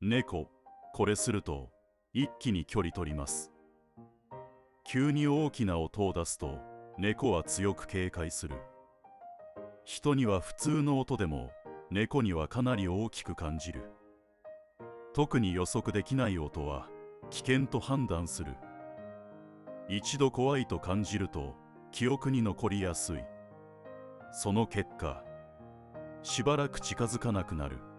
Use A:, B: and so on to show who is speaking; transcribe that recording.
A: 猫、これすると一気に距離取ります。急に大きな音を出すと猫は強く警戒する。人には普通の音でも猫にはかなり大きく感じる。特に予測できない音は危険と判断する。一度怖いと感じると記憶に残りやすい。その結果、しばらく近づかなくなる。